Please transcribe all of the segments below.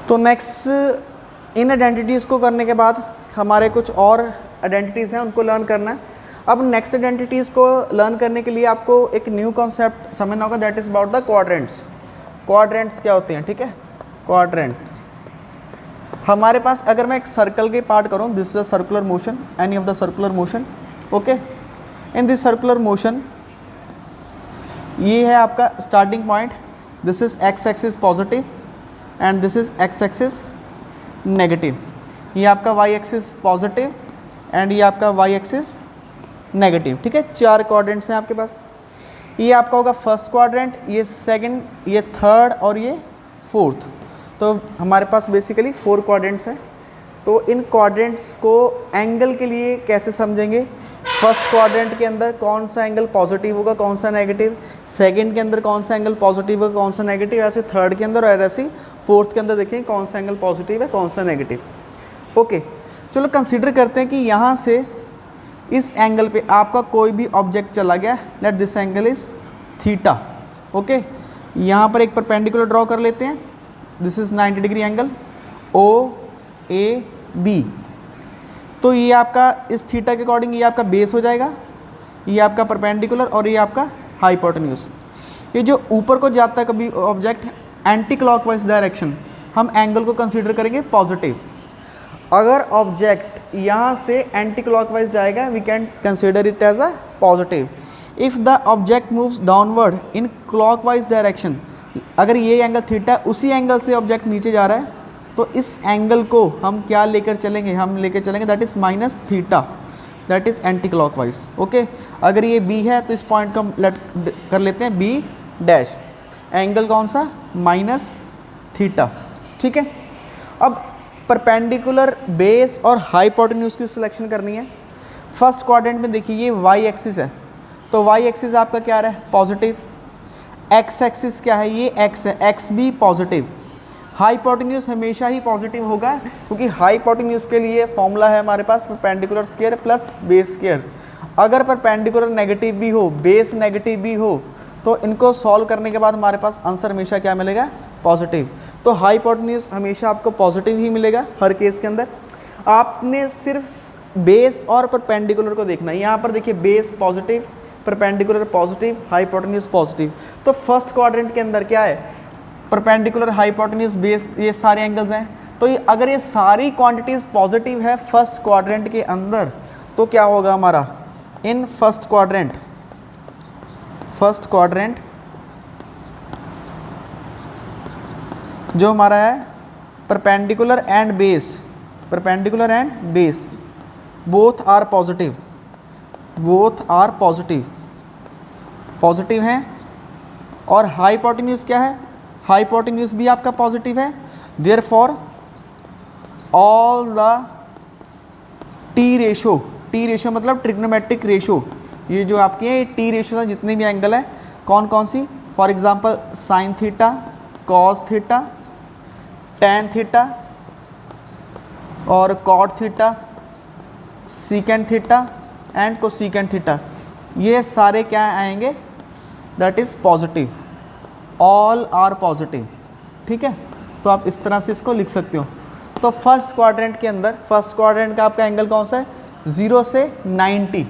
तो next in identities को करने के बाद हमारे कुछ और आइडेंटिटीज़ हैं, उनको लर्न करना है। अब नेक्स्ट आइडेंटिटीज़ को लर्न करने के लिए आपको एक न्यू कॉन्सेप्ट समझना होगा, that is about the quadrants. Quadrants क्या होते हैं, ठीक है। क्वाड्रेंट्स हमारे पास, अगर मैं एक सर्कल के पार्ट करूँ, this is a circular motion, any of the circular motion, okay. In this circular motion ये है आपका starting point, this is x axis positive and this is x axis negative. ये आपका वाई एक्सिस पॉजिटिव एंड ये आपका Y axis negative, ठीक है। 4 quadrants हैं आपके पास। ये आपका होगा फर्स्ट क्वाड्रेंट, ये सेकंड, ये थर्ड और ये फोर्थ। तो हमारे पास बेसिकली 4 क्वाड्रेंट्स हैं। तो इन क्वाड्रेंट्स को एंगल के लिए कैसे समझेंगे, फर्स्ट क्वाड्रेंट के अंदर कौन सा एंगल पॉजिटिव होगा, कौन सा नेगेटिव, सेकंड के अंदर कौन सा एंगल पॉजिटिव होगा, कौन सा नेगेटिव, ऐसे थर्ड के अंदर और ऐसे फोर्थ के अंदर देखें कौन सा एंगल पॉजिटिव है, कौन सा नेगेटिव। ओके, चलो कंसीडर करते हैं कि यहाँ से इस एंगल पे आपका कोई भी ऑब्जेक्ट चला गया, let this angle is theta, okay. यहाँ पर एक परपेंडिकुलर ड्रॉ कर लेते हैं, this is 90 degree angle O A B. तो ये आपका इस थीटा के अकॉर्डिंग ये आपका बेस हो जाएगा, ये आपका परपेंडिकुलर और ये आपका हाइपोटेन्यूज। ये जो ऊपर को जाता है कभी ऑब्जेक्ट एंटी क्लॉकवाइज डायरेक्शन, हम एंगल को कंसीडर करेंगे पॉजिटिव। अगर ऑब्जेक्ट यहाँ से एंटी क्लॉकवाइज जाएगा, we can consider it as a positive. If the object moves downward in clockwise direction, अगर ये एंगल थीटा उसी एंगल से ऑब्जेक्ट नीचे जा रहा है, तो इस एंगल को हम क्या लेकर चलेंगे, हम लेकर चलेंगे that is minus theta, that is anti clockwise, okay. अगर ये बी है तो इस पॉइंट को हम लेट कर लेते हैं बी डैश, एंगल कौन सा, माइनस थीटा, ठीक है। अब परपेंडिकुलर बेस और हाइपोटेन्यूज की सिलेक्शन करनी है। फर्स्ट क्वाड्रेंट में देखिए ये वाई एक्सिस है, तो वाई एक्सिस आपका क्या रहा है, पॉजिटिव। एक्स एक्सिस क्या है, ये एक्स है, एक्स भी पॉजिटिव। हाइपोटेन्यूज हमेशा ही पॉजिटिव होगा, क्योंकि हाइपोटेन्यूज के लिए फॉर्मूला है हमारे पास perpendicular square plus base square. अगर परपेंडिकुलर नेगेटिव भी हो, बेस नेगेटिव भी हो, तो इनको सॉल्व करने के बाद हमारे पास आंसर हमेशा क्या मिलेगा, पॉजिटिव। तो हाइपोटेन्यूज हमेशा आपको पॉजिटिव ही मिलेगा हर केस के अंदर। आपने सिर्फ बेस और परपेंडिकुलर को देखना है। यहाँ पर देखिए base positive, perpendicular positive, hypotenuse positive. तो फर्स्ट क्वाड्रेंट के अंदर क्या है, परपेंडिकुलर, हाइपोटेन्यूज, बेस, ये सारे एंगल्स हैं। तो अगर ये सारी क्वांटिटीज पॉजिटिव है फर्स्ट क्वाड्रेंट के अंदर, तो क्या होगा हमारा, इन फर्स्ट क्वाड्रेंट जो हमारा है perpendicular and base both are positive हैं। और हाइपोटेन्यूज क्या है, हाइपोटेन्यूज भी आपका पॉजिटिव है। Therefore all the T ratio मतलब ट्रिग्नोमेट्रिक रेशो, ये जो आपकी है टी रेशो है, जितने भी एंगल है कौन कौन सी, for example sine theta, cos theta, tan theta और cot theta, secant theta and cosecant theta, ये सारे क्या आएंगे, that is positive, all are positive, ठीक है। तो आप इस तरह से इसको लिख सकते हो। तो फर्स्ट क्वाड्रेंट के अंदर, फर्स्ट क्वाड्रेंट का आपका एंगल कौन सा है, 0 से 90,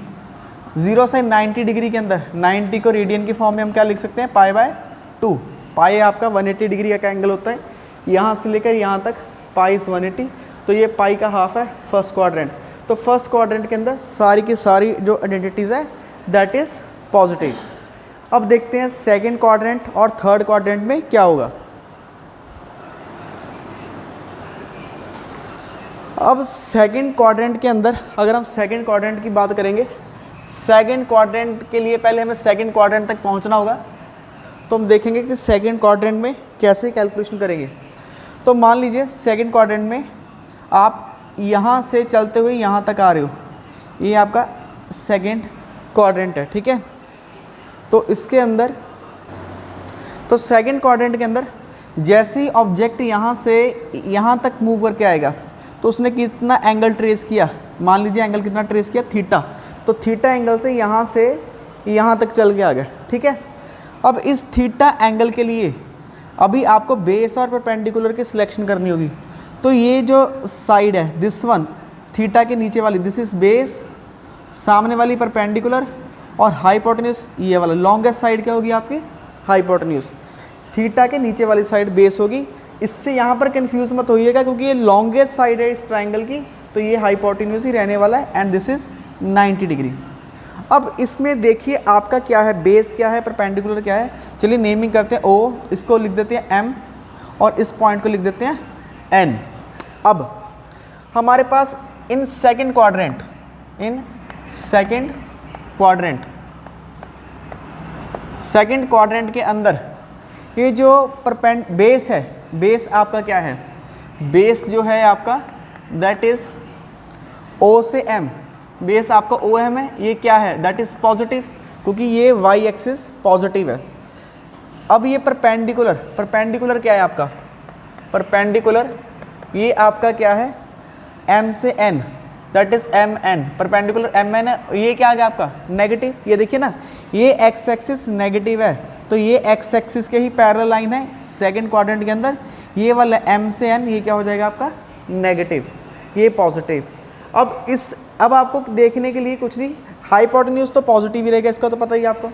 0 से 90 डिग्री के अंदर, 90 को रेडियन की फॉर्म में हम क्या लिख सकते हैं, π/2। पाई आपका 180 डिग्री का एंगल होता है, यहाँ से लेकर यहाँ तक पाई इज 180, तो ये पाई का हाफ है फर्स्ट क्वाड्रेंट। तो फर्स्ट क्वाड्रेंट के अंदर सारी की सारी जो आइडेंटिटीज़ है दैट इज़ पॉजिटिव। अब देखते हैं सेकंड क्वाड्रेंट और थर्ड क्वाड्रेंट में क्या होगा। अब सेकंड क्वाड्रेंट के अंदर अगर हम सेकंड क्वाड्रेंट की बात करेंगे, सेकंड क्वाड्रेंट के लिए पहले हमें सेकंड क्वाड्रेंट तक पहुंचना होगा। तो हम देखेंगे कि सेकंड क्वाड्रेंट में कैसे कैलकुलेशन करेंगे। तो मान लीजिए सेकंड क्वाड्रेंट में आप यहाँ से चलते हुए यहाँ तक आ रहे हो, ये आपका सेकंड क्वाड्रेंट है, ठीक है। तो इसके अंदर, तो सेकंड क्वाड्रेंट के अंदर जैसे ही ऑब्जेक्ट यहाँ से यहाँ तक मूव करके आएगा, तो उसने कितना एंगल ट्रेस किया, मान लीजिए एंगल कितना ट्रेस किया, थीटा। तो थीटा एंगल से यहाँ तक चल के आ गया, ठीक है। अब इस थीटा एंगल के लिए अभी आपको बेस और परपेंडिकुलर की सिलेक्शन करनी होगी। तो ये जो साइड है दिस वन थीटा के नीचे वाली, दिस इज बेस, सामने वाली परपेंडिकुलर, और हाइपोटेन्यूज ये वाला लॉन्गेस्ट साइड क्या होगी आपकी, हाइपोटेन्यूज। थीटा के नीचे वाली साइड बेस होगी। इससे यहाँ पर कंफ्यूज मत होइएगा क्योंकि ये लॉन्गेस्ट साइड है इस ट्राइंगल की, तो ये हाइपोटेन्यूज ही रहने वाला है एंड दिस इज 90 डिग्री। अब इसमें देखिए आपका क्या है, बेस क्या है, परपेंडिकुलर क्या है। चलिए नेमिंग करते हैं, ओ इसको लिख देते हैं एम और इस पॉइंट को लिख देते हैं एन। अब हमारे पास इन सेकंड क्वाड्रेंट के अंदर ये जो बेस है, बेस आपका क्या है, बेस जो है आपका दैट इज ओ से एम, बेस आपका ओ एम है, ये क्या है दैट इज पॉजिटिव क्योंकि ये वाई एक्सिस पॉजिटिव है। अब ये परपेंडिकुलर क्या है आपका, परपेंडिकुलर ये आपका क्या है m से n that is M N, perpendicular M N है। ये क्या आ गया आपका नेगेटिव, ये देखिए ना ये x एक्सिस नेगेटिव है तो ये x एक्सिस के ही पैरेलल लाइन है सेकंड क्वाड्रेंट के अंदर। ये वाला m से n ये क्या हो जाएगा आपका नेगेटिव, ये पॉजिटिव। अब आपको देखने के लिए कुछ नहीं, हाइपोटेन्यूज तो पॉजिटिव ही रहेगा, इसका तो पता ही आपको।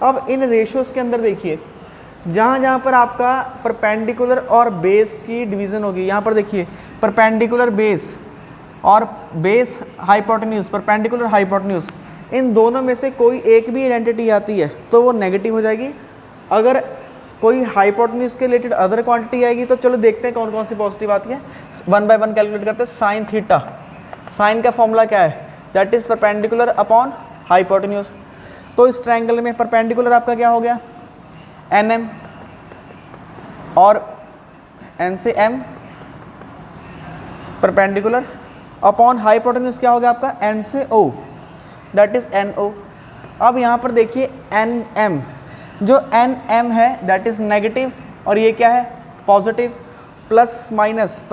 अब इन रेशियोज के अंदर देखिए जहाँ पर आपका परपेंडिकुलर और बेस की डिवीज़न होगी, यहाँ पर देखिए परपेंडिकुलर बेस और बेस हाइपोटेन्यूज, परपेंडिकुलर हाइपोटेन्यूज, इन दोनों में से कोई एक भी आइडेंटिटी आती है तो वो नेगेटिव हो जाएगी। अगर कोई हाइपोटेन्यूज के रिलेटेड अदर क्वांटिटी आएगी तो चलो देखते हैं कौन कौन सी पॉजिटिव आती है। 1 बाय 1 कैलकुलेट करते हैं। साइन थीटा, साइन का फॉर्मूला क्या है that is perpendicular upon hypotenuse. तो इस ट्रायंगल में परपेंडिकुलर आपका क्या हो गया एन एम और एन से एम परपेंडिकुलर अपॉन हाइपोटेन्यूज क्या हो गया आपका एन से ओ दैट इज एन ओ। अब यहाँ पर देखिए एन एम, जो एन एम है दैट इज नेगेटिव और ये क्या है positive, plus minus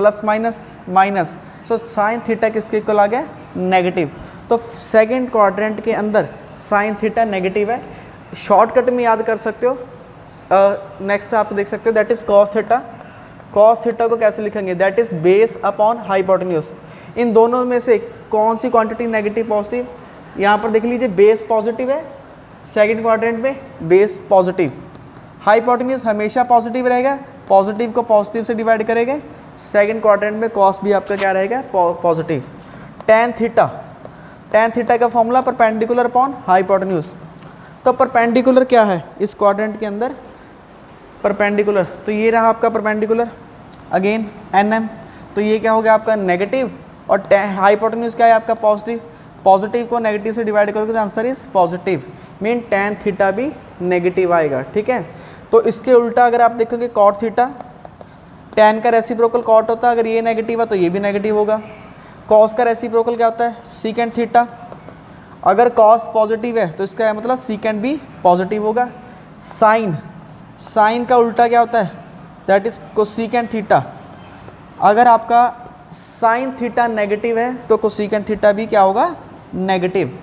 minus, so sine theta किसके इक्वल आ गया नेगेटिव। तो सेकंड क्वाड्रेंट के अंदर साइन थीटा नेगेटिव है। शॉर्टकट में याद कर सकते हो, नेक्स्ट आप देख सकते हो that is cos theta. Cos theta को कैसे लिखेंगे that is base upon hypotenuse. इन दोनों में से कौन सी क्वांटिटी नेगेटिव पॉजिटिव, यहाँ पर देख लीजिए बेस पॉजिटिव है सेकंड क्वाड्रेंट में, बेस पॉजिटिव, हाइपोटेन्यूज हमेशा पॉजिटिव रहेगा, पॉजिटिव को पॉजिटिव से डिवाइड करेंगे। सेकंड क्वाड्रेंट में कॉस भी आपका क्या रहेगा पॉजिटिव। टेन थीटा का फॉर्मूला परपेंडिकुलर अपॉन हाइपोटेन्यूज। तो परपेंडिकुलर क्या है इस क्वाड्रेंट के अंदर, परपेंडिकुलर तो ये रहा आपका परपेंडिकुलर अगेन एन एम, तो ये क्या हो गया आपका नेगेटिव और हाइपोटेन्यूज क्या है आपका पॉजिटिव। पॉजिटिव को नेगेटिव से डिवाइड करोगे तो answer is positive, mean tan theta भी नेगेटिव आएगा। ठीक है, तो इसके उल्टा अगर आप देखोगे कॉट थीटा, टेन का रेसिप्रोकल कॉट होता है, अगर ये नेगेटिव है तो ये भी नेगेटिव होगा। कॉस का रेसिप्रोकल क्या होता है सीकेंड थीटा, अगर कॉस पॉजिटिव है तो इसका मतलब सीकेंड भी पॉजिटिव होगा। साइन का उल्टा क्या होता है दैट इज कोसीकेंड थीटा, अगर आपका साइन थीटा नेगेटिव है तो कोसीकेंड थीटा भी क्या होगा नेगेटिव।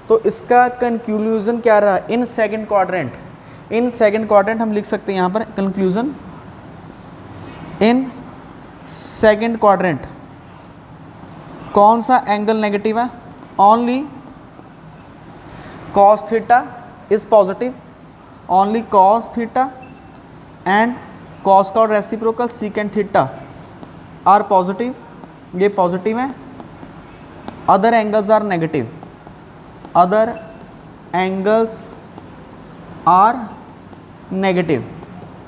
तो इसका कंक्लूजन क्या रहा इन सेकंड क्वाड्रेंट हम लिख सकते हैं यहाँ पर कंक्लूजन इन सेकंड क्वाड्रेंट कौन सा एंगल नेगेटिव है, only cos theta is positive, only cos theta and cos का reciprocal secant theta are positive, ये पॉजिटिव है। Other angles are negative, other angles are negative.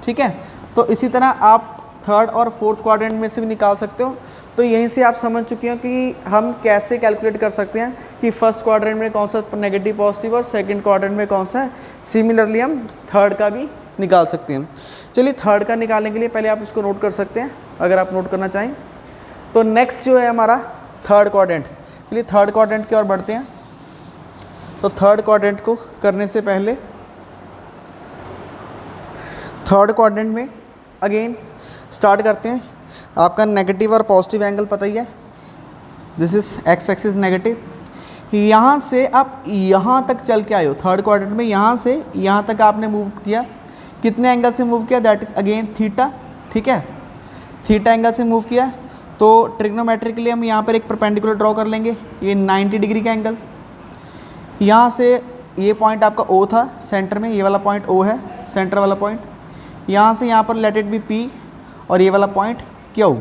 ठीक है, तो इसी तरह आप थर्ड और फोर्थ क्वाड्रेंट में से भी निकाल सकते हो। तो यहीं से आप समझ चुके हो कि हम कैसे कैलकुलेट कर सकते हैं कि फर्स्ट क्वाड्रेंट में कौन सा नेगेटिव पॉजिटिव और सेकंड क्वाड्रेंट में कौन सा है। सिमिलरली हम थर्ड का भी निकाल सकते हैं। चलिए थर्ड का निकालने के लिए पहले आप इसको नोट कर सकते हैं अगर आप नोट करना चाहें। तो नेक्स्ट जो है हमारा थर्ड क्वाड्रेंट, चलिए थर्ड क्वाड्रेंट की ओर बढ़ते हैं। तो थर्ड क्वाड्रेंट को करने से पहले थर्ड क्वाड्रेंट में अगेन स्टार्ट करते हैं। आपका नेगेटिव और पॉजिटिव एंगल पता ही है, this is x axis negative. यहाँ से आप यहाँ तक चल के आए हो थर्ड क्वाड्रेंट में, यहाँ से यहाँ तक आपने मूव किया, कितने एंगल से मूव किया, दैट इज अगेन थीटा, ठीक है, थीटा एंगल से मूव किया। तो ट्रिग्नोमेट्री के लिए हम यहाँ पर एक परपेंडिकुलर ड्रॉ कर लेंगे, ये 90 डिग्री का एंगल। यहाँ से ये पॉइंट आपका O था सेंटर में, ये वाला पॉइंट O है सेंटर वाला पॉइंट। यहाँ से यहाँ पर लेट इट बी P और ये वाला पॉइंट Q।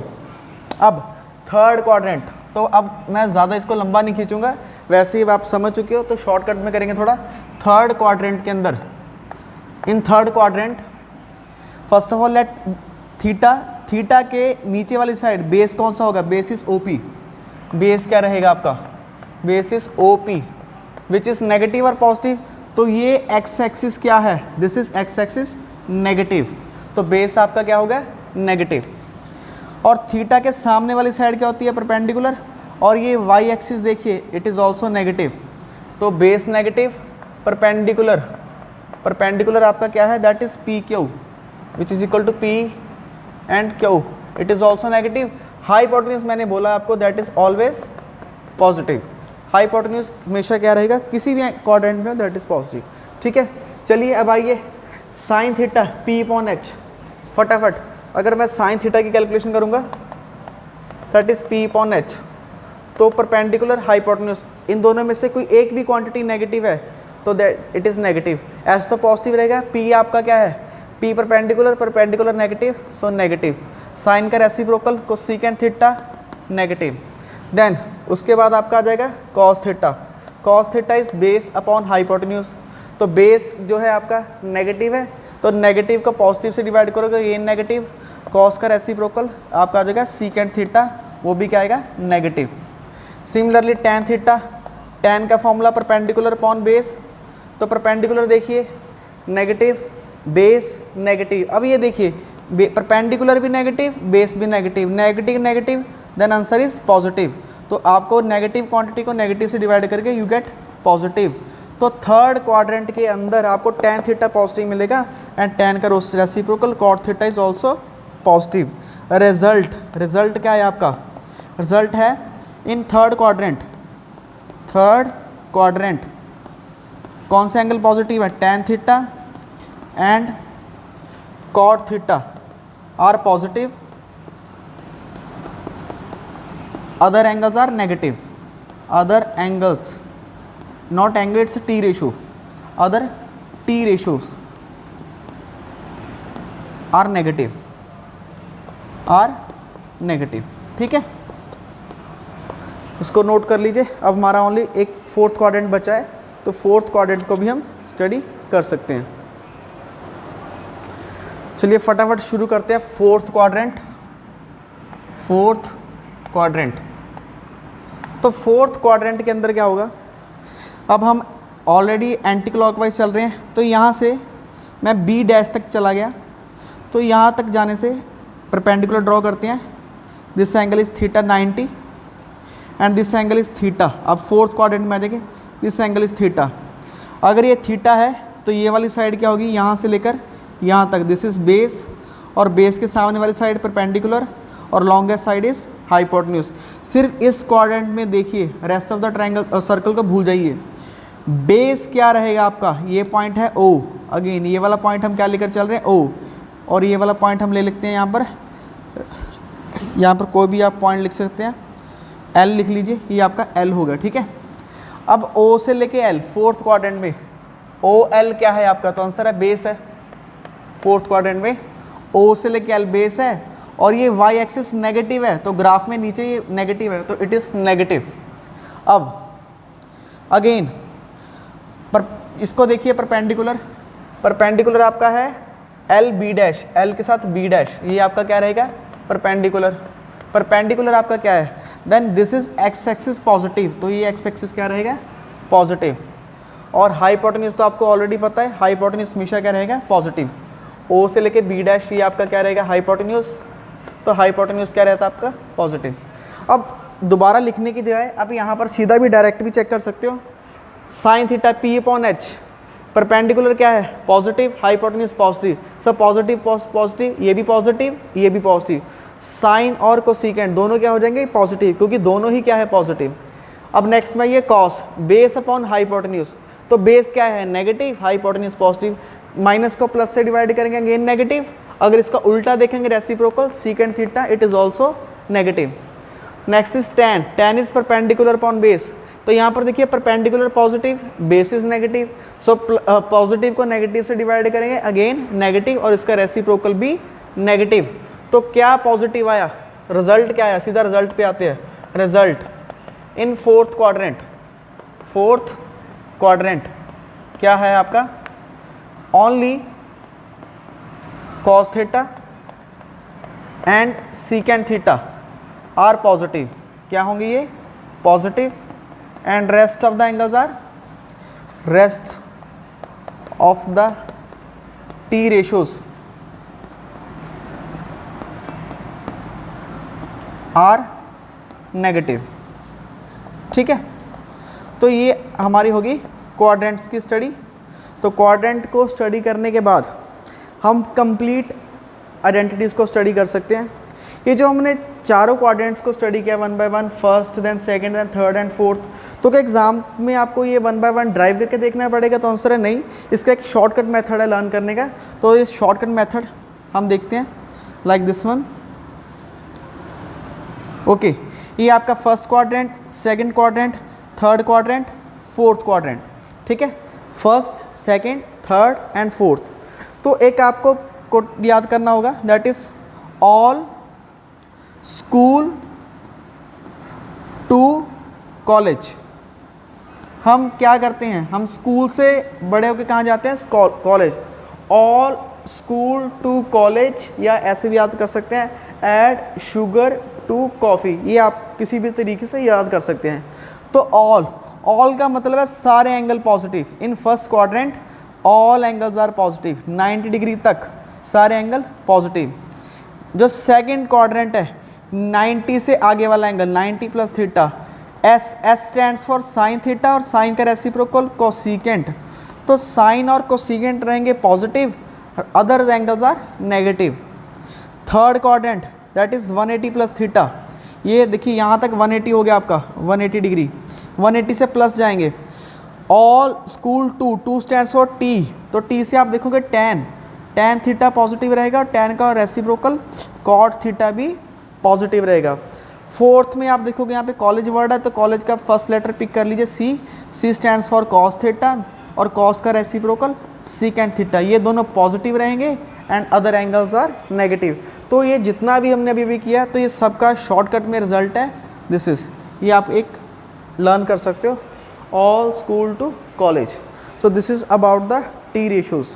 अब थर्ड क्वाड्रेंट, तो अब मैं ज़्यादा इसको लंबा नहीं खींचूंगा, वैसे ही आप समझ चुके हो, तो शॉर्टकट में करेंगे थोड़ा। थर्ड क्वाड्रेंट के अंदर, in third quadrant first of all let theta के नीचे वाली साइड बेस कौन सा होगा, बेस इज OP। बेस क्या रहेगा आपका, base is OP which is negative और पॉजिटिव। तो ये एक्स एक्सिस क्या है, this is x axis negative, तो बेस आपका क्या होगा, नेगेटिव। और थीटा के सामने वाली साइड क्या होती है, परपेंडिकुलर, और ये वाई एक्सिस देखिए इट इज़ ऑल्सो नेगेटिव, तो बेस नेगेटिव, परपेंडिकुलर आपका क्या है, that is PQ which is equal to P and Q, it is also negative. Hypotenuse मैंने बोला आपको that is always positive, hypotenuse हमेशा क्या रहेगा, किसी भी क्वाड्रेंट में, दैट इज पॉजिटिव, ठीक है। चलिए अब आइए साइन थीटा P/H, फटाफट अगर मैं साइन थीटा की कैलकुलेशन करूँगा दैट इज P/H, तो परपेंडिकुलर हाइपोटेन्यूज इन दोनों में से कोई एक भी क्वांटिटी नेगेटिव है तो दैट इट इज़ नेगेटिव, ऐसा तो पॉजिटिव रहेगा। P आपका क्या है, P perpendicular negative, so negative. Sine का reciprocal cosecant theta negative. Then उसके बाद आपका आ जाएगा cos theta is base upon hypotenuse, तो बेस जो है आपका नेगेटिव है, तो नेगेटिव को पॉजिटिव से डिवाइड करोगे ये नेगेटिव, कॉस का रेसिप्रोकल आपका आ जाएगा सीकेंट थीटा, वो भी क्या आएगा, negative. Similarly tan theta, tan का फॉर्मूला परपेंडिकुलर अपॉन बेस, तो परपेंडिकुलर देखिए नेगेटिव, बेस नेगेटिव। अब ये देखिए परपेंडिकुलर भी नेगेटिव, बेस भी negative, negative, then answer is positive. तो आपको नेगेटिव क्वांटिटी को नेगेटिव से डिवाइड करके यू गेट पॉजिटिव। तो थर्ड क्वाड्रेंट के अंदर आपको टैन थीटा पॉजिटिव मिलेगा एंड टैन का reciprocal cot theta is also positive. Result क्या है आपका, रिजल्ट है इन थर्ड क्वाड्रेंट कौन सा एंगल पॉजिटिव है, tan theta and cot theta are positive, other angles are negative, other angles not angle, it's a T ratio, other T ratios are negative, ठीक है, इसको नोट कर लीजिए। अब हमारा ओनली एक फोर्थ क्वाड्रेंट बचा है, तो फोर्थ क्वाड्रेंट को भी हम स्टडी कर सकते हैं। चलिए फटाफट शुरू करते हैं। फोर्थ क्वाड्रेंट, तो फोर्थ क्वाड्रेंट के अंदर क्या होगा, अब हम ऑलरेडी एंटी क्लॉकवाइज चल रहे हैं, तो यहाँ से मैं B डैश तक चला गया, तो यहाँ तक जाने से परपेंडिकुलर ड्रॉ करते हैं, this angle is theta 90 and this angle is theta. अब फोर्थ क्वाड्रेंट में आ जाएंगे, दिस एंगल इज थीटा। अगर ये थीटा है तो ये वाली साइड क्या होगी, यहाँ से लेकर यहाँ तक, दिस इज बेस, और बेस के सामने वाली साइड परपेंडिकुलर और लॉन्गेस्ट साइड इज हाइपोटेन्यूज। सिर्फ इस क्वाड्रेंट में देखिए, rest of the triangle circle को भूल जाइए। बेस क्या रहेगा आपका, ये पॉइंट है O, अगेन ये वाला पॉइंट हम क्या लेकर चल रहे हैं O, और ये वाला पॉइंट हम ले लेते हैं यहाँ पर कोई भी आप पॉइंट लिख सकते हैं, L लिख लीजिए, ये आपका L होगा, ठीक है। अब O से लेके L फोर्थ क्वाड्रेंट में OL क्या है आपका, तो आंसर है बेस है। फोर्थ क्वाड्रेंट में O से लेके L बेस है, और ये y एक्सिस नेगेटिव है, तो ग्राफ में नीचे ये नेगेटिव है, तो इट इज़ नेगेटिव। अब अगेन इसको देखिए, परपेंडिकुलर आपका है L B डैश, L के साथ B डैश, ये आपका क्या रहेगा, परपेंडिकुलर आपका क्या है, then this is x axis positive, तो ये x एक्सिस क्या रहेगा, पॉजिटिव। और हाइपोटेन्यूज तो आपको ऑलरेडी पता है, हाइपोटेन्यूज हमेशा क्या रहेगा, पॉजिटिव। O से लेके B डैश ये आपका क्या रहेगा, हाइपोटेन्यूज, तो हाइपोटेन्यूज क्या रहता है आपका, पॉजिटिव। अब दोबारा लिखने की जगह आप यहाँ पर सीधा भी डायरेक्ट भी चेक कर सकते हो, साइन थीटा P/H, परपेंडिकुलर क्या है, positive, hypotenuse positive, so positive, ये भी पॉजिटिव, साइन और कोसेकेंट दोनों क्या हो जाएंगे, पॉजिटिव, क्योंकि दोनों ही क्या है, पॉजिटिव। अब नेक्स्ट में ये कॉस, बेस अपॉन हाइपोटेन्यूज, तो बेस क्या है, नेगेटिव, हाइपोटेन्यूज पॉजिटिव, माइनस को प्लस से डिवाइड करेंगे अगेन नेगेटिव। अगर इसका उल्टा देखेंगे reciprocal secant theta, it is also negative. Next is tan, tan is perpendicular upon base. तो यहाँ पर देखिए perpendicular positive, base is negative, so positive को नेगेटिव से डिवाइड करेंगे अगेन नेगेटिव, और इसका रेसिप्रोकल भी नेगेटिव। तो क्या पॉजिटिव आया, रिजल्ट क्या आया, सीधा रिजल्ट पे आते हैं। Result in fourth quadrant, fourth quadrant क्या है आपका, only cos theta and secant theta are positive. क्या होंगे ये, positive, and rest of the angles are, rest of the T ratios are negative. ठीक है, तो ये हमारी होगी क्वाड्रेंट्स की स्टडी। तो क्वाड्रेंट को स्टडी करने के बाद हम कंप्लीट आइडेंटिटीज़ को स्टडी कर सकते हैं। ये जो हमने चारों क्वाड्रेंट्स को स्टडी किया one by one, first then second then third and fourth, तो क्या एग्जाम में आपको ये वन बाय वन ड्राइव करके देखना पड़ेगा? तो आंसर है नहीं। इसका एक शॉर्टकट मेथड है लर्न करने का। तो ये शॉर्टकट मेथड हम देखते हैं, लाइक दिस वन। ओके, ये आपका first quadrant, second quadrant, third quadrant, fourth quadrant. ठीक है, first, second, third and fourth. तो एक आपको याद करना होगा, that is all school to college. हम क्या करते हैं, हम स्कूल से बड़े होकर कहाँ जाते हैं, college. All school to college, या ऐसे भी याद कर सकते हैं, ऐड शुगर टू कॉफ़ी। ये आप किसी भी तरीके से याद कर सकते हैं। तो ऑल का मतलब है सारे angle positive. In first quadrant all angles are positive, 90 degree तक सारे एंगल पॉजिटिव। जो सेकंड क्वाड्रेंट है, 90 से आगे वाला angle, 90 plus theta, S stands for sine theta, और साइन का रेसिप्रोकल कोसिकेंट। तो साइन और कोसिकेंट रहेंगे positive, other angles are negative. Third quadrant that is 180 plus theta. ये देखिए यहाँ तक 180 हो गया आपका, 180 डिग्री, 180 से प्लस जाएंगे। All school to stands for T, तो टी से आप देखोगे tan थीटा पॉजिटिव रहेगा, और tan का रेसिप्रोकल cot थीटा भी पॉजिटिव रहेगा। फोर्थ में आप देखोगे यहाँ पे कॉलेज वर्ड है, तो कॉलेज का फर्स्ट लेटर पिक कर लीजिए C stands for cos theta, और cos का रेसिप्रोकल secant थीटा। ये दोनों पॉजिटिव रहेंगे and other angles are negative. तो ये जितना भी हमने अभी किया, तो ये सबका शॉर्टकट में रिजल्ट है दिस इज। ये आप एक लर्न कर सकते हो, all school to college. So this is about the T ratios.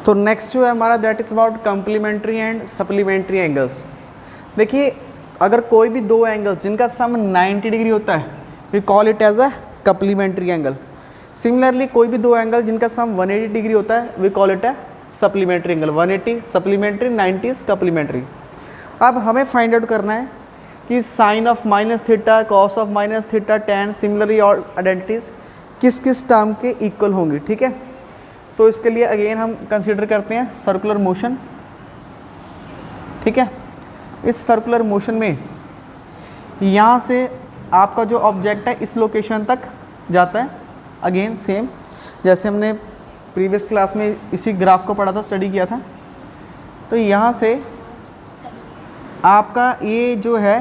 तो नेक्स्ट जो है हमारा, that is about complementary and supplementary angles. देखिए, अगर कोई भी दो एंगल्स जिनका सम 90 डिग्री होता है, we call it as a complementary angle. Similarly कोई भी दो एंगल जिनका सम 180 डिग्री होता है, we call it a supplementary angle. 180 supplementary, 90 supplementary. अब हमें फाइंड आउट करना है कि sine of minus theta, cos of minus theta, tan, similarly और आइडेंटिटीज किस किस टर्म के इक्वल होंगी। ठीक है, तो इसके लिए अगेन हम कंसीडर करते हैं सर्कुलर मोशन। ठीक है, इस सर्कुलर मोशन में यहाँ से आपका जो ऑब्जेक्ट है इस लोकेशन तक जाता है। अगेन सेम जैसे हमने प्रीवियस क्लास में इसी ग्राफ को पढ़ा था, स्टडी किया था। तो यहाँ से आपका ये जो है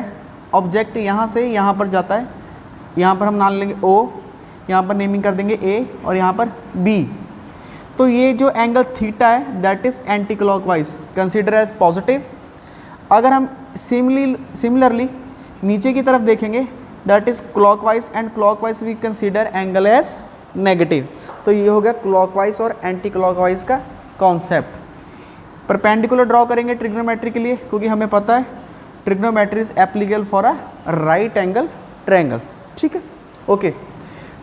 ऑब्जेक्ट यहाँ से यहाँ पर जाता है। यहाँ पर हम नाम लेंगे O, यहाँ पर नेमिंग कर देंगे A, और यहाँ पर B। तो ये जो एंगल थीटा है that is anti clockwise, consider as positive. अगर हम सिमिलरली नीचे की तरफ देखेंगे that is clockwise, and clockwise we consider angle as negative. तो ये हो गया क्लॉकवाइज और एंटी क्लॉकवाइज का कॉन्सेप्ट। परपेंडिकुलर ड्रॉ करेंगे ट्रिग्नोमेट्री के लिए, क्योंकि हमें पता है trigonometry is applicable for a right angle triangle. ठीक है, ओके।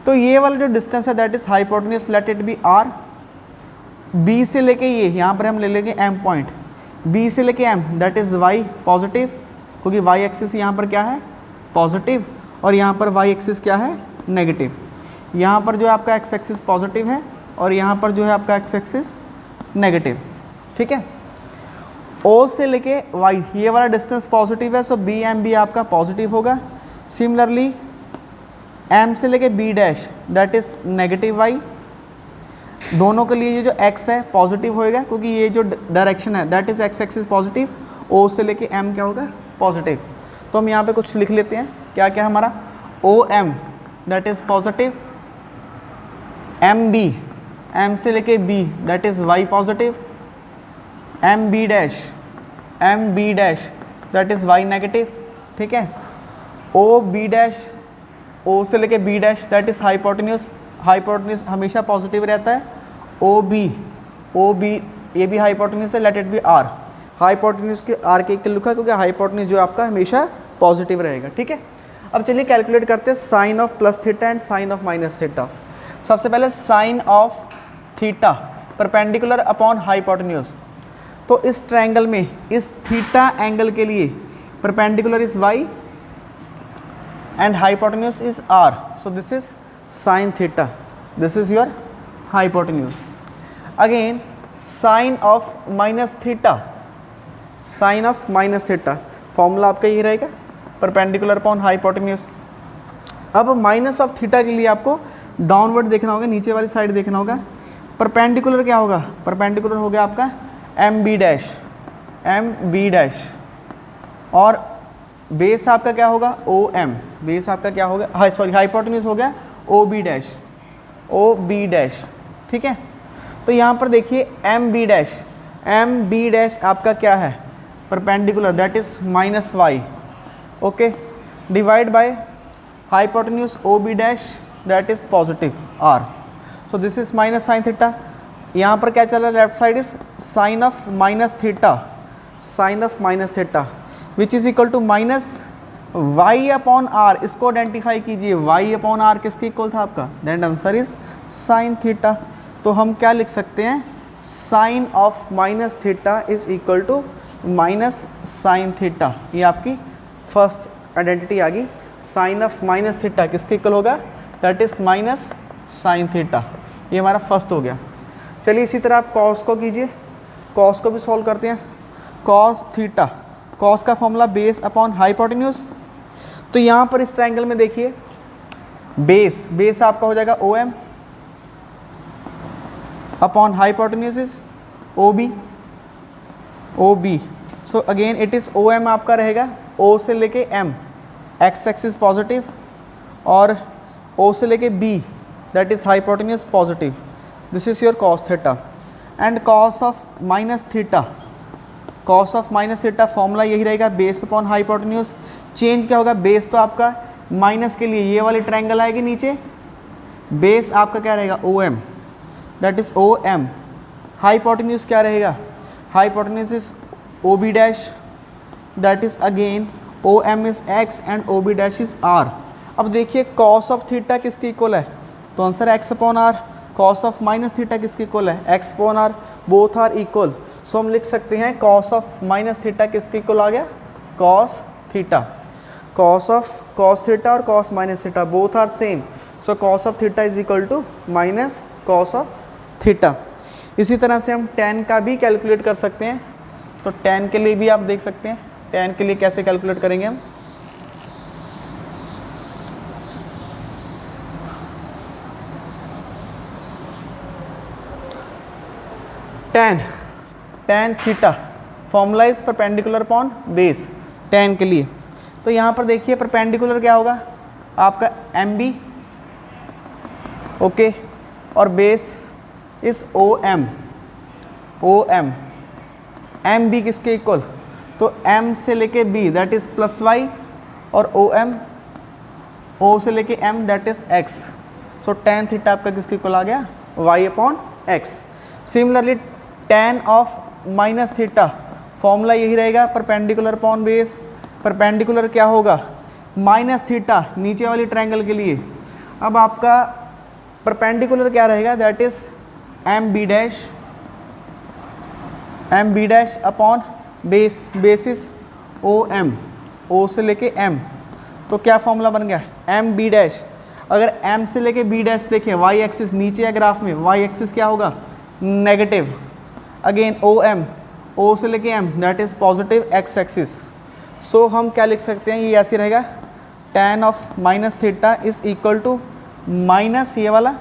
तो ये वाला जो डिस्टेंस है that is hypotenuse, late it B r। B से लेके ये यहाँ पर हम ले लेंगे m पॉइंट, B से लेके m that is y positive, क्योंकि y एक्सिस यहाँ पर क्या है पॉजिटिव, और यहाँ पर y एक्सिस क्या है नेगेटिव। यहाँ पर जो आपका x एक्सिस पॉजिटिव है, और यहाँ पर जो है आपका x एक्सिस नेगेटिव। ठीक है, O से लेके y ये वाला डिस्टेंस पॉजिटिव है, सो BMB आपका पॉजिटिव होगा। सिमिलरली एम से लेके B dash that is negative Y. दोनों के लिए ये जो x है पॉजिटिव होएगा क्योंकि ये जो डायरेक्शन है that is X axis positive, O से लेके m क्या होगा पॉजिटिव। तो हम यहाँ पे कुछ लिख लेते हैं, क्या क्या हमारा O M that is positive, M B M से लेके b that is y positive, M B dash that is y negative, ठीक है। ओ बी डैश ओ से लेके b dash that is hypotenuse, hypotenuse हमेशा पॉजिटिव रहता है। O B ये भी हाइपोटेन्यूज है, let it be R, hypotenuse के आर के इक्वल लिखा है क्योंकि हाइपोटेन्यूज जो आपका हमेशा पॉजिटिव रहेगा, ठीक है। अब चलिए कैलकुलेट करते हैं sine of plus theta and sine of minus theta. सबसे पहले sine of theta perpendicular upon hypotenuse. तो इस ट्रायंगल में इस थीटा एंगल के लिए perpendicular is y and hypotenuse is r, so this is sin theta, this is your hypotenuse. Again sin of minus theta, sin of minus theta formula आपका ये रहेगा perpendicular upon hypotenuse. अब minus of theta के लिए आपको downward देखना होगा, नीचे वाली साइड देखना होगा। परपेंडिकुलर क्या होगा, परपेंडिकुलर हो गया आपका एम बी डैश और बेस आपका क्या होगा ओ एम, बेस आपका क्या होगा हाइपोटेन्यूज हो गया ओ बी डैश, ठीक है। तो यहाँ पर देखिए एम बी डैश आपका क्या है perpendicular that is minus y, okay, divide by hypotenuse O B dash that is positive r, so this is minus sine theta. यहाँ पर क्या चल रहा है left side is sine of minus theta which is equal to minus y upon r. इसको identify कीजिए, y upon r किसके equal था आपका, then answer is sine theta. तो हम क्या लिख सकते हैं, sine of minus theta is equal to minus sine theta. ये आपकी फर्स्ट आइडेंटिटी आ गई। साइन ऑफ माइनस थीटा किसके इक्वल होगा, that is minus sine theta. ये हमारा फर्स्ट हो गया। चलिए इसी तरह आप कॉस को कीजिए, कॉस को भी सॉल्व करते हैं। कॉस थीटा, कॉस का फॉर्मूला बेस अपॉन हाइपोटेन्यूज। तो यहाँ पर इस ट्रायंगल में देखिए बेस आपका हो जाएगा O M upon hypotenuse is O B. So again it is O M आपका रहेगा, ओ से लेके एम एक्स एक्सिस पॉजिटिव और ओ से लेके B that is hypotenuse positive. This is your cos theta and cos of minus theta formula यही रहेगा base upon hypotenuse. Change क्या होगा, बेस तो आपका माइनस के लिए ये वाली ट्रायंगल आएगी नीचे, बेस आपका क्या रहेगा O M that is O M. Hypotenuse क्या रहेगा, hypotenuse is O B dash that is again O M is X and O B dash is R. अब देखिए कॉस ऑफ थीटा किसके इक्वल है, तो answer X upon R. Cos of minus theta किसके equal है, X upon R, both are equal. So हम लिख सकते हैं कॉस ऑफ माइनस थीटा किसके इक्वल आ गया, कॉस थीटा। कॉस थीटा और cos minus theta both are same, so cos of theta is equal to minus cos of theta. इसी तरह से हम tan का भी कैलकुलेट कर सकते हैं। तो tan के लिए भी आप देख सकते हैं, tan के लिए कैसे कैलकुलेट करेंगे हम। tan theta formula is perpendicular upon base tan के लिए। तो यहाँ पर देखिए परपेंडिकुलर क्या होगा आपका एम बी, ओके, और base is O M M B किसके इक्वल, तो m से लेके b that is plus y और o से लेके m that is x। So tan theta आपका किसके इक्वल आ गया, y upon x। Similarly tan of minus theta formula यही रहेगा परपेंडिकुलर अपॉन बेस। परपेंडिकुलर क्या होगा, माइनस थीटा नीचे वाली ट्रायंगल के लिए। अब आपका परपेंडिकुलर क्या रहेगा, that is M B dash upon basis O M, O से लेके m। तो क्या फॉर्मूला बन गया, एम बी डैश। अगर m से लेके b डैश देखें, y एक्सिस नीचे है ग्राफ में, y एक्सिस क्या होगा नेगेटिव। अगेन o से लेके m that is positive x axis. So हम क्या लिख सकते हैं, ये ऐसे रहेगा tan of minus theta is equal to minus ये वाला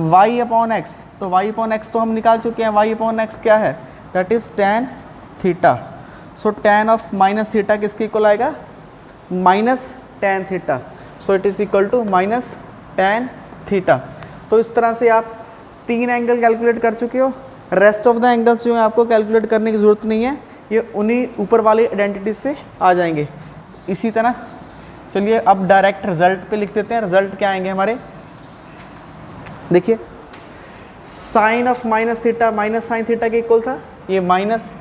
y अपॉन एक्स। तो y अपॉन एक्स तो हम निकाल चुके हैं, y अपॉन एक्स क्या है, that is tan theta. So tan of minus theta किसके इक्वल आएगा, minus tan theta. So it is equal to minus tan theta. तो इस तरह से आप 3 एंगल कैलकुलेट कर चुके हो। रेस्ट ऑफ द एंगल्स जो है आपको कैलकुलेट करने की ज़रूरत नहीं है, ये उन्हीं ऊपर वाली आइडेंटिटी से आ जाएंगे। इसी तरह चलिए अब डायरेक्ट रिजल्ट पे लिख देते हैं। रिजल्ट क्या आएंगे हमारे, देखिए sine of minus theta minus sine theta के इक्वल था, ये minus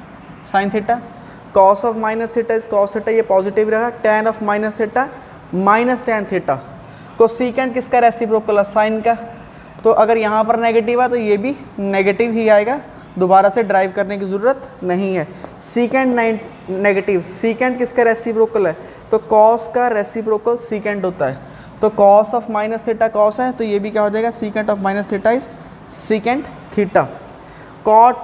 sine theta. Cos of minus theta is cos theta, ये पॉजिटिव रहा। tan of minus theta minus tan theta. Cosecant किसका रेसिप्रोकल है, साइन का। तो अगर यहाँ पर नेगेटिव है तो ये भी नेगेटिव ही आएगा, दोबारा से ड्राइव करने की ज़रूरत नहीं है। सीकेंड नेगेटिव, सीकेंड किसका रेसिप्रोकल है, तो कॉस का रेसिप्रोकल सीकेंड होता है। तो cos of minus theta cos है, तो ये भी क्या हो जाएगा, secant of minus theta is secant theta. Cot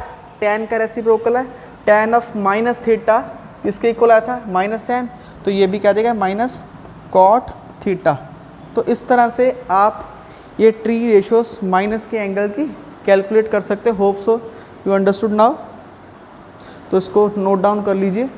tan का रेसिप्रोकल है, tan ऑफ माइनस थीटा किसके इक्वल आया था, माइनस tan, तो ये भी क्या देगा, माइनस कॉट थीटा। तो इस तरह से आप ये ट्री रेशोस माइनस के एंगल की कैलकुलेट कर सकते हो। Hope so you understood now. तो इसको नोट डाउन कर लीजिए।